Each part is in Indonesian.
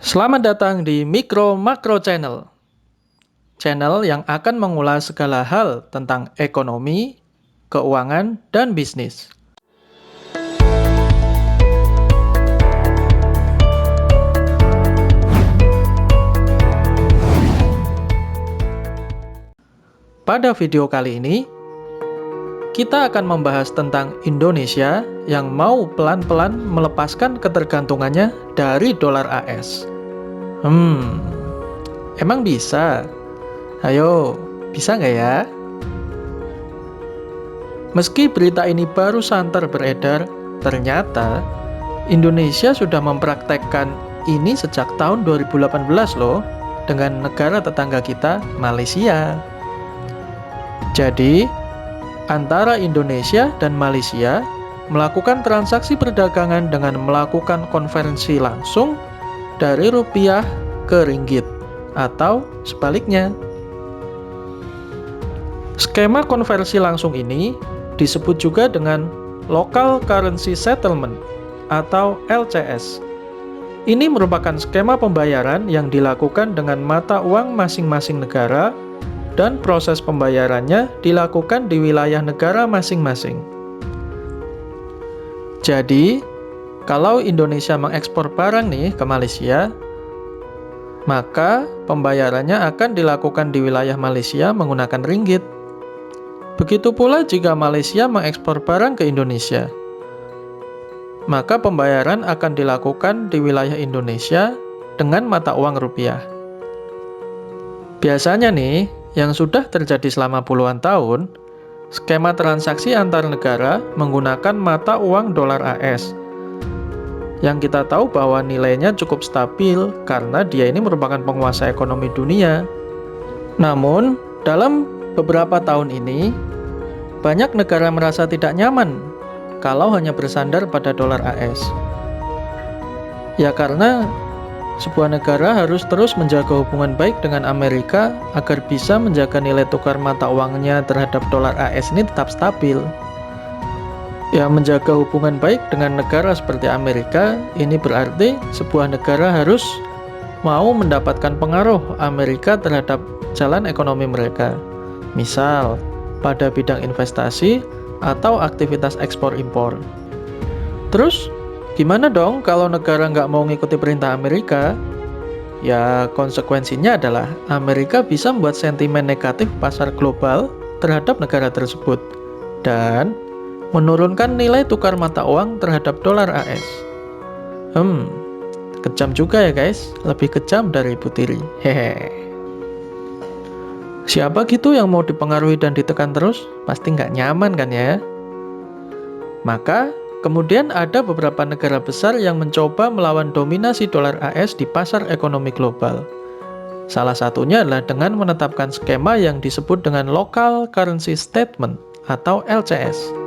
Selamat datang di Mikro Makro Channel. Channel yang akan mengulas segala hal tentang ekonomi, keuangan, dan bisnis. Pada video kali ini, kita akan membahas tentang Indonesia yang mau pelan-pelan melepaskan ketergantungannya dari dolar AS. Emang bisa? Ayo, bisa nggak ya? Meski berita ini baru santer beredar, ternyata Indonesia sudah mempraktekkan ini sejak tahun 2018 loh, dengan negara tetangga kita, Malaysia. Jadi, antara Indonesia dan Malaysia melakukan transaksi perdagangan dengan melakukan konversi langsung dari rupiah ke ringgit, atau sebaliknya. Skema konversi langsung ini disebut juga dengan Local Currency Settlement atau LCS. Ini merupakan skema pembayaran yang dilakukan dengan mata uang masing-masing negara dan proses pembayarannya dilakukan di wilayah negara masing-masing. Jadi, kalau Indonesia mengekspor barang nih ke Malaysia, maka pembayarannya akan dilakukan di wilayah Malaysia menggunakan ringgit. Begitu pula jika Malaysia mengekspor barang ke Indonesia, maka pembayaran akan dilakukan di wilayah Indonesia dengan mata uang rupiah. Biasanya nih, yang sudah terjadi selama puluhan tahun, skema transaksi antar negara menggunakan mata uang dolar AS. Yang kita tahu bahwa nilainya cukup stabil karena dia ini merupakan penguasa ekonomi dunia. Namun, dalam beberapa tahun ini, banyak negara merasa tidak nyaman kalau hanya bersandar pada dolar AS. Ya karena sebuah negara harus terus menjaga hubungan baik dengan Amerika agar bisa menjaga nilai tukar mata uangnya terhadap dolar AS ini tetap stabil. Ya, menjaga hubungan baik dengan negara seperti Amerika, ini berarti sebuah negara harus mau mendapatkan pengaruh Amerika terhadap jalan ekonomi mereka. Misal, pada bidang investasi atau aktivitas ekspor-impor. Terus, gimana dong kalau negara nggak mau ngikuti perintah Amerika? Ya, konsekuensinya adalah Amerika bisa membuat sentimen negatif pasar global terhadap negara tersebut dan menurunkan nilai tukar mata uang terhadap dolar AS. Kejam juga ya guys, lebih kejam dari Ibu Tiri. Hehe. Siapa gitu yang mau dipengaruhi dan ditekan terus? Pasti nggak nyaman kan ya? Maka, kemudian ada beberapa negara besar yang mencoba melawan dominasi dolar AS di pasar ekonomi global. Salah satunya adalah dengan menetapkan skema yang disebut dengan Local Currency Settlement atau LCS.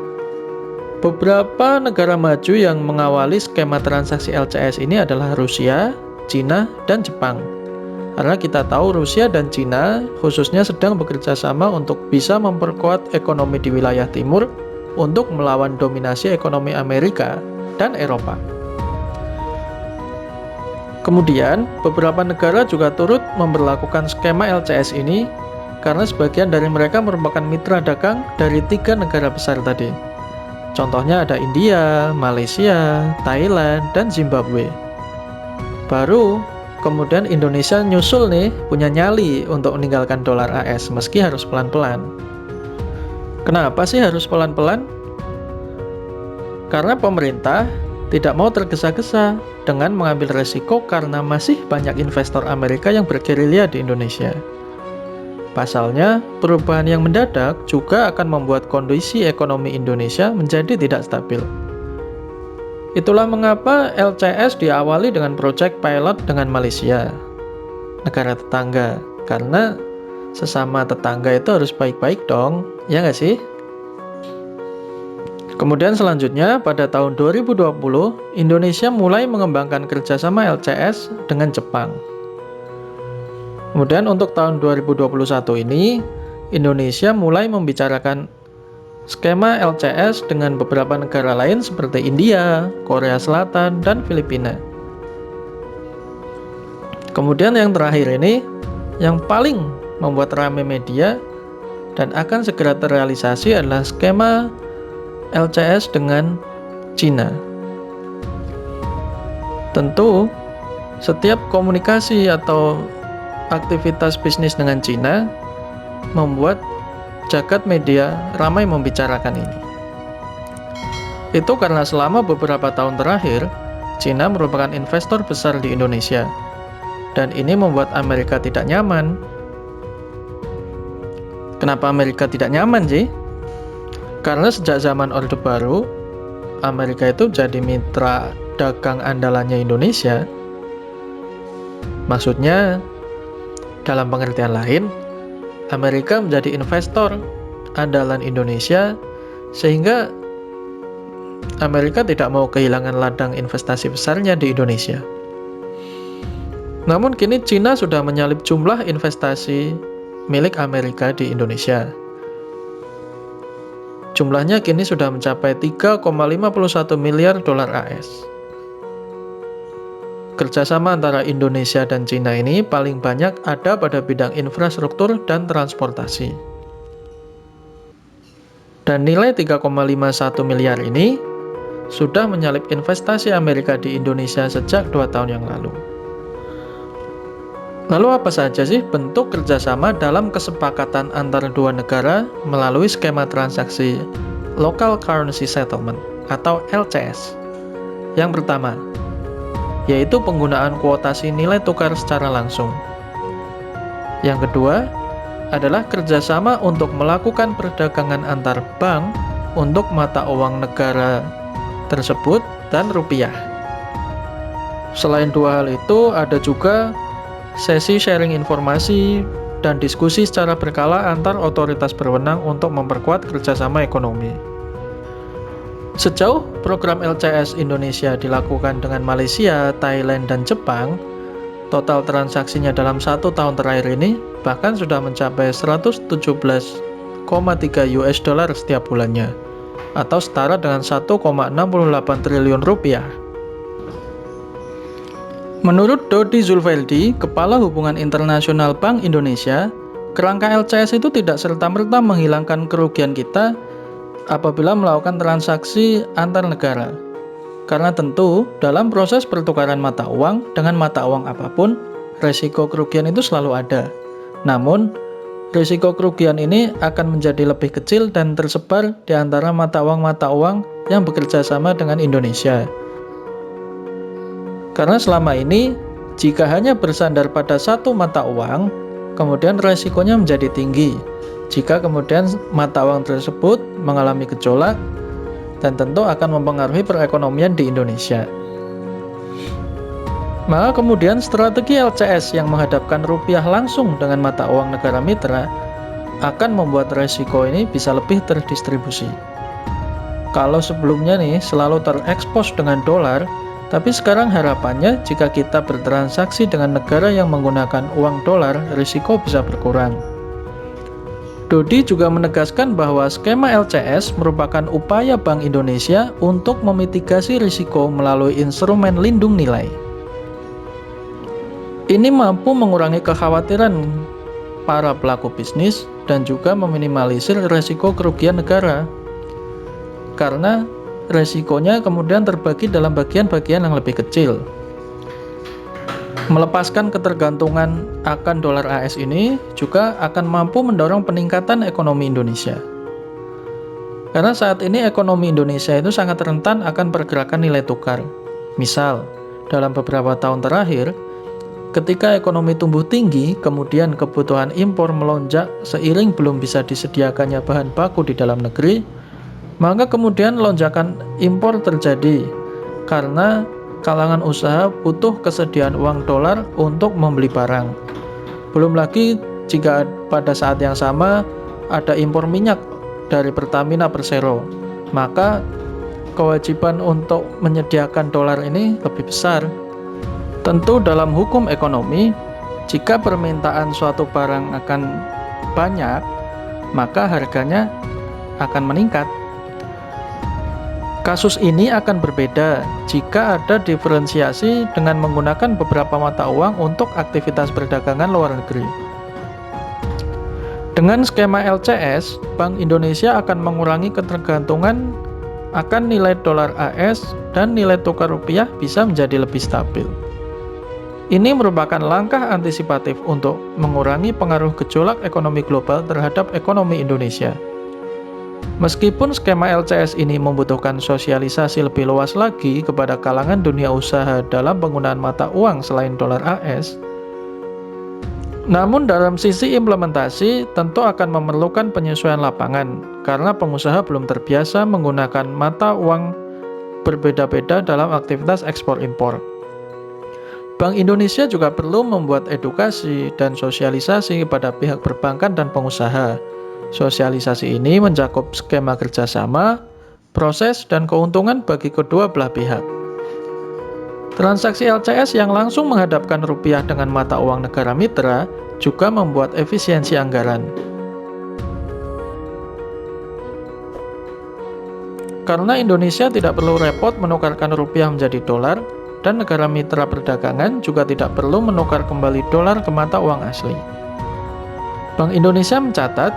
Beberapa negara maju yang mengawali skema transaksi LCS ini adalah Rusia, Cina, dan Jepang. Karena kita tahu Rusia dan Cina khususnya sedang bekerja sama untuk bisa memperkuat ekonomi di wilayah timur untuk melawan dominasi ekonomi Amerika dan Eropa. Kemudian, beberapa negara juga turut memberlakukan skema LCS ini karena sebagian dari mereka merupakan mitra dagang dari 3 negara besar tadi. Contohnya ada India, Malaysia, Thailand, dan Zimbabwe. Baru kemudian Indonesia nyusul nih, punya nyali untuk meninggalkan dolar AS meski harus pelan-pelan. Kenapa sih harus pelan-pelan? Karena pemerintah tidak mau tergesa-gesa dengan mengambil resiko karena masih banyak investor Amerika yang bergerilya di Indonesia. Pasalnya, perubahan yang mendadak juga akan membuat kondisi ekonomi Indonesia menjadi tidak stabil. Itulah mengapa LCS diawali dengan proyek pilot dengan Malaysia, negara tetangga. Karena sesama tetangga itu harus baik-baik dong, ya nggak sih? Kemudian selanjutnya, pada tahun 2020, Indonesia mulai mengembangkan kerjasama LCS dengan Jepang. Kemudian untuk tahun 2021 ini, Indonesia mulai membicarakan skema LCS dengan beberapa negara lain seperti India, Korea Selatan, dan Filipina. Kemudian yang terakhir ini, yang paling membuat ramai media dan akan segera terrealisasi adalah skema LCS dengan Cina. Tentu, setiap komunikasi atau aktivitas bisnis dengan Cina membuat jagat media ramai membicarakan ini. Itu karena selama beberapa tahun terakhir, Cina merupakan investor besar di Indonesia, dan ini membuat Amerika tidak nyaman. Kenapa Amerika tidak nyaman sih? Karena sejak zaman Orde Baru, Amerika itu jadi mitra dagang andalannya Indonesia. Maksudnya, dalam pengertian lain, Amerika menjadi investor andalan Indonesia, sehingga Amerika tidak mau kehilangan ladang investasi besarnya di Indonesia. Namun kini Cina sudah menyalip jumlah investasi milik Amerika di Indonesia. Jumlahnya kini sudah mencapai 3,51 miliar dolar AS. Kerjasama antara Indonesia dan Cina ini paling banyak ada pada bidang infrastruktur dan transportasi. Dan nilai 3,51 miliar ini sudah menyalip investasi Amerika di Indonesia sejak 2 tahun yang lalu. Lalu apa saja sih bentuk kerjasama dalam kesepakatan antara dua negara melalui skema transaksi Local Currency Settlement atau LCS? Yang pertama, yaitu penggunaan kuotasi nilai tukar secara langsung. Yang kedua, adalah kerjasama untuk melakukan perdagangan antar bank untuk mata uang negara tersebut dan rupiah. Selain dua hal itu, ada juga sesi sharing informasi dan diskusi secara berkala antar otoritas berwenang untuk memperkuat kerjasama ekonomi. Sejauh program LCS Indonesia dilakukan dengan Malaysia, Thailand, dan Jepang, total transaksinya dalam 1 tahun terakhir ini bahkan sudah mencapai 117,3 US dollar setiap bulannya, atau setara dengan 1,68 triliun rupiah. Menurut Dodi Zulfeldi, Kepala Hubungan Internasional Bank Indonesia, kerangka LCS itu tidak serta-merta menghilangkan kerugian kita apabila melakukan transaksi antar negara. Karena tentu, dalam proses pertukaran mata uang dengan mata uang apapun, risiko kerugian itu selalu ada. Namun, risiko kerugian ini akan menjadi lebih kecil dan tersebar di antara mata uang yang bekerja sama dengan Indonesia. Karena selama ini, jika hanya bersandar pada satu mata uang, kemudian risikonya menjadi tinggi. Jika kemudian mata uang tersebut mengalami gejolak, dan tentu akan mempengaruhi perekonomian di Indonesia. Maka kemudian strategi LCS yang menghadapkan rupiah langsung dengan mata uang negara mitra akan membuat risiko ini bisa lebih terdistribusi. Kalau sebelumnya nih selalu terekspos dengan dolar, tapi sekarang harapannya jika kita bertransaksi dengan negara yang menggunakan uang dolar, risiko bisa berkurang. Dodi juga menegaskan bahwa skema LCS merupakan upaya Bank Indonesia untuk memitigasi risiko melalui instrumen lindung nilai. Ini mampu mengurangi kekhawatiran para pelaku bisnis dan juga meminimalisir risiko kerugian negara. Karena risikonya kemudian terbagi dalam bagian-bagian yang lebih kecil. Melepaskan ketergantungan akan dolar AS ini juga akan mampu mendorong peningkatan ekonomi Indonesia. Karena saat ini ekonomi Indonesia itu sangat rentan akan pergerakan nilai tukar. Misal, dalam beberapa tahun terakhir, ketika ekonomi tumbuh tinggi, kemudian kebutuhan impor melonjak seiring belum bisa disediakannya bahan baku di dalam negeri, maka kemudian lonjakan impor terjadi karena kalangan usaha butuh kesediaan uang dolar untuk membeli barang. Belum lagi jika pada saat yang sama ada impor minyak dari Pertamina Persero, maka kewajiban untuk menyediakan dolar ini lebih besar. Tentu dalam hukum ekonomi, jika permintaan suatu barang akan banyak, maka harganya akan meningkat. Kasus ini akan berbeda jika ada diferensiasi dengan menggunakan beberapa mata uang untuk aktivitas perdagangan luar negeri. Dengan skema LCS, Bank Indonesia akan mengurangi ketergantungan akan nilai dolar AS dan nilai tukar rupiah bisa menjadi lebih stabil. Ini merupakan langkah antisipatif untuk mengurangi pengaruh gejolak ekonomi global terhadap ekonomi Indonesia. Meskipun skema LCS ini membutuhkan sosialisasi lebih luas lagi kepada kalangan dunia usaha dalam penggunaan mata uang selain dolar AS, namun dalam sisi implementasi tentu akan memerlukan penyesuaian lapangan karena pengusaha belum terbiasa menggunakan mata uang berbeda-beda dalam aktivitas ekspor-impor. Bank Indonesia juga perlu membuat edukasi dan sosialisasi kepada pihak perbankan dan pengusaha. Sosialisasi ini mencakup skema kerjasama, proses, dan keuntungan bagi kedua belah pihak. Transaksi LCS yang langsung menghadapkan rupiah dengan mata uang negara mitra juga membuat efisiensi anggaran. Karena Indonesia tidak perlu repot menukarkan rupiah menjadi dolar, dan negara mitra perdagangan juga tidak perlu menukar kembali dolar ke mata uang asli. Bank Indonesia mencatat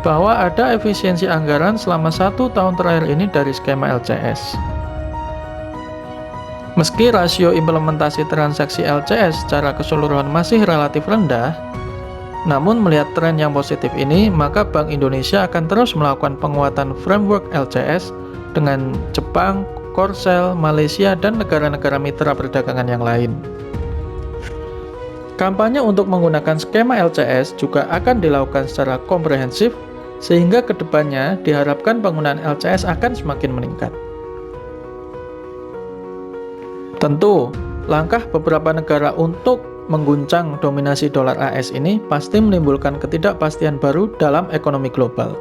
bahwa ada efisiensi anggaran selama 1 tahun terakhir ini dari skema LCS. Meski rasio implementasi transaksi LCS secara keseluruhan masih relatif rendah, namun melihat tren yang positif ini, maka Bank Indonesia akan terus melakukan penguatan framework LCS dengan Jepang, Korsel, Malaysia, dan negara-negara mitra perdagangan yang lain. Kampanye untuk menggunakan skema LCS juga akan dilakukan secara komprehensif, sehingga kedepannya diharapkan penggunaan LCS akan semakin meningkat. Tentu, langkah beberapa negara untuk mengguncang dominasi dolar AS ini pasti menimbulkan ketidakpastian baru dalam ekonomi global.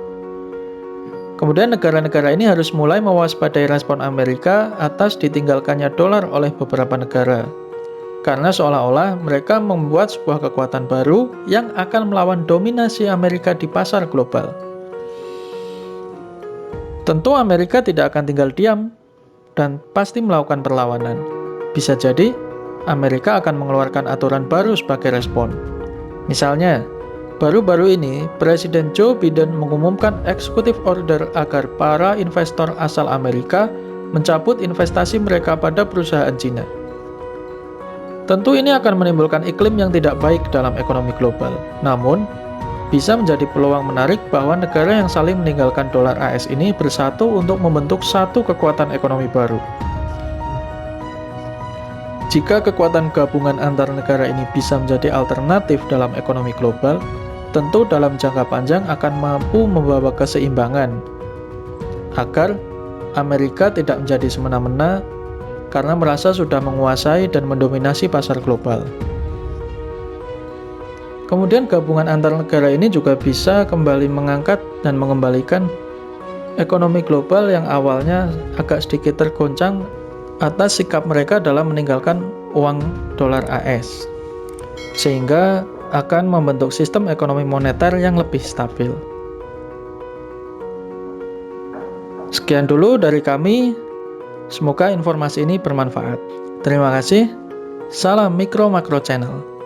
Kemudian negara-negara ini harus mulai mewaspadai respon Amerika atas ditinggalkannya dolar oleh beberapa negara. Karena seolah-olah mereka membuat sebuah kekuatan baru yang akan melawan dominasi Amerika di pasar global. Tentu Amerika tidak akan tinggal diam dan pasti melakukan perlawanan. Bisa jadi Amerika akan mengeluarkan aturan baru sebagai respon. Misalnya, baru-baru ini Presiden Joe Biden mengumumkan executive order agar para investor asal Amerika mencabut investasi mereka pada perusahaan Cina. Tentu ini akan menimbulkan iklim yang tidak baik dalam ekonomi global. Namun, bisa menjadi peluang menarik bahwa negara yang saling meninggalkan dolar AS ini bersatu untuk membentuk satu kekuatan ekonomi baru. Jika kekuatan gabungan antar negara ini bisa menjadi alternatif dalam ekonomi global, tentu dalam jangka panjang akan mampu membawa keseimbangan agar Amerika tidak menjadi semena-mena karena merasa sudah menguasai dan mendominasi pasar global. Kemudian gabungan antar negara ini juga bisa kembali mengangkat dan mengembalikan ekonomi global yang awalnya agak sedikit tergoncang atas sikap mereka dalam meninggalkan uang dolar AS, sehingga akan membentuk sistem ekonomi moneter yang lebih stabil. Sekian dulu dari kami, semoga informasi ini bermanfaat. Terima kasih. Salam Mikro Makro Channel.